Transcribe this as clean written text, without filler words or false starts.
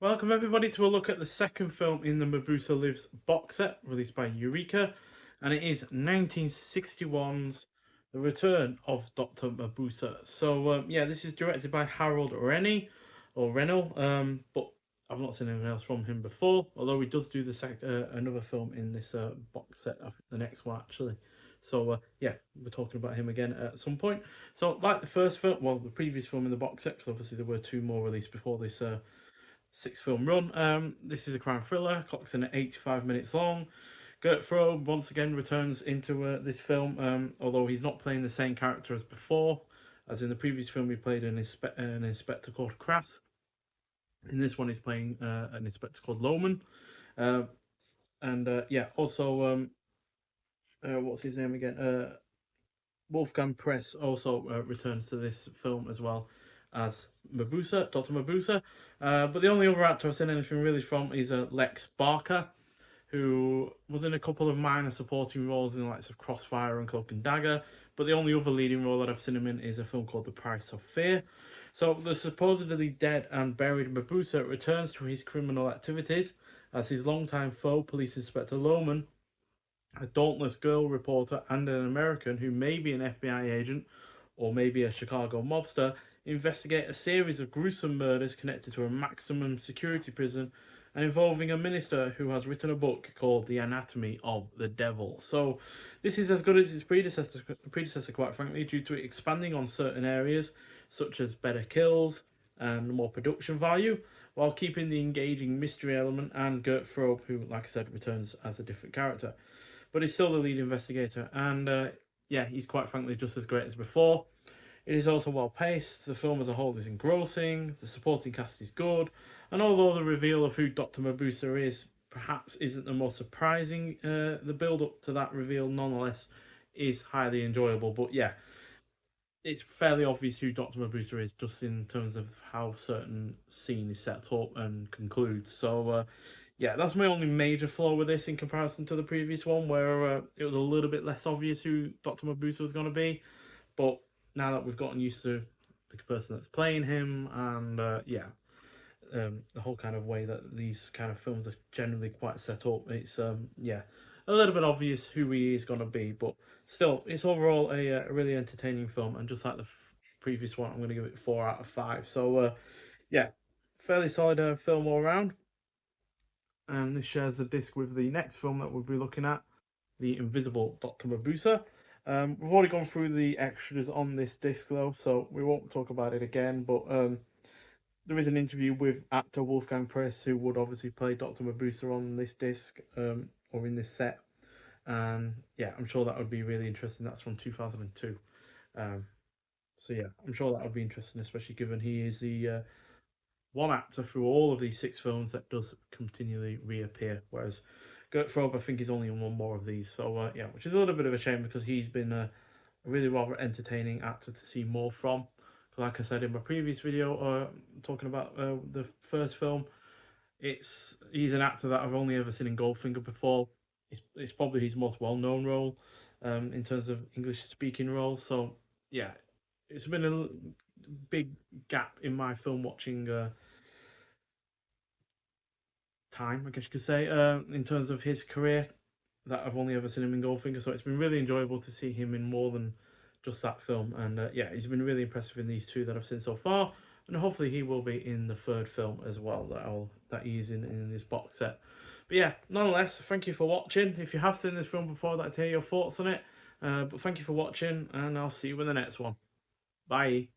Welcome everybody to a look at the second film in the Mabuse Lives box set released by Eureka, and it is 1961's The Return of Dr. Mabuse. Yeah, this is directed by Harold Rennell, but I've not seen anything else from him before, although he does do another film in this box set, the next one actually. Yeah, we're talking about him again at some point. So like the first film, well, the previous film in the box set, because obviously there were two more released before this six film run. This is a crime thriller, clocks in at 85 minutes long. Gert Frobe once again returns into this film, although he's not playing the same character as before. As in the previous film, he played an inspector called Crass. In this one, he's playing an inspector called Loman. Uh, yeah, also, what's his name again? Wolfgang Press also returns to this film as well as Mabuse, Dr. Mabuse. But the only other actor I've seen anything really from is Lex Barker, who was in a couple of minor supporting roles in the likes of Crossfire and Cloak and Dagger. But the only other leading role that I've seen him in is a film called The Price of Fear. So the supposedly dead and buried Mabuse returns to his criminal activities as his longtime foe, Police Inspector Loman, a dauntless girl reporter, and an American who may be an FBI agent or maybe a Chicago mobster, investigate a series of gruesome murders connected to a maximum security prison and involving a minister who has written a book called The Anatomy of the Devil. So this is as good as its predecessor, quite frankly, due to it expanding on certain areas such as better kills and more production value, while keeping the engaging mystery element and Gert Frobe, who, like I said, returns as a different character. But he's still the lead investigator, and yeah, he's quite frankly just as great as before. It is also well paced, the film as a whole is engrossing, the supporting cast is good, and although the reveal of who Dr. Mabuse is perhaps isn't the most surprising, the build up to that reveal nonetheless is highly enjoyable. But yeah, it's fairly obvious who Dr. Mabuse is just in terms of how certain scene is set up and concludes. Yeah, that's my only major flaw with this in comparison to the previous one, where it was a little bit less obvious who Dr. Mabuse was going to be. But now that we've gotten used to the person that's playing him, and yeah, the whole kind of way that these kind of films are generally quite set up, it's yeah, a little bit obvious who he is going to be. But still, it's overall a really entertaining film, and just like the previous one, I'm going to give it 4 out of 5. Yeah, fairly solid film all around. And this shares the disc with the next film that we'll be looking at, The Invisible Dr. Mabuse. We've already gone through the extras on this disc though, so we won't talk about it again, but there is an interview with actor Wolfgang Press, who would obviously play Dr. Mabuse on this disc, or in this set. And yeah, I'm sure that would be really interesting. That's from 2002. Um, yeah, I'm sure that would be interesting, especially given he is the one actor through all of these six films that does continually reappear, whereas Gert Frobe, I think, is only in one more of these. Yeah, which is a little bit of a shame because he's been a really rather entertaining actor to see more from. Like I said in my previous video, talking about the first film, he's an actor that I've only ever seen in Goldfinger before. It's probably his most well-known role in terms of English speaking roles. So yeah, it's been a big gap in my film watching time, I guess you could say, in terms of his career, that I've only ever seen him in Goldfinger. So it's been really enjoyable to see him in more than just that film. And yeah, he's been really impressive in these two that I've seen so far. And hopefully he will be in the third film as well that he's in this box set. But yeah, nonetheless, thank you for watching. If you have seen this film before, I'd like to hear your thoughts on it. But thank you for watching, and I'll see you in the next one. Bye.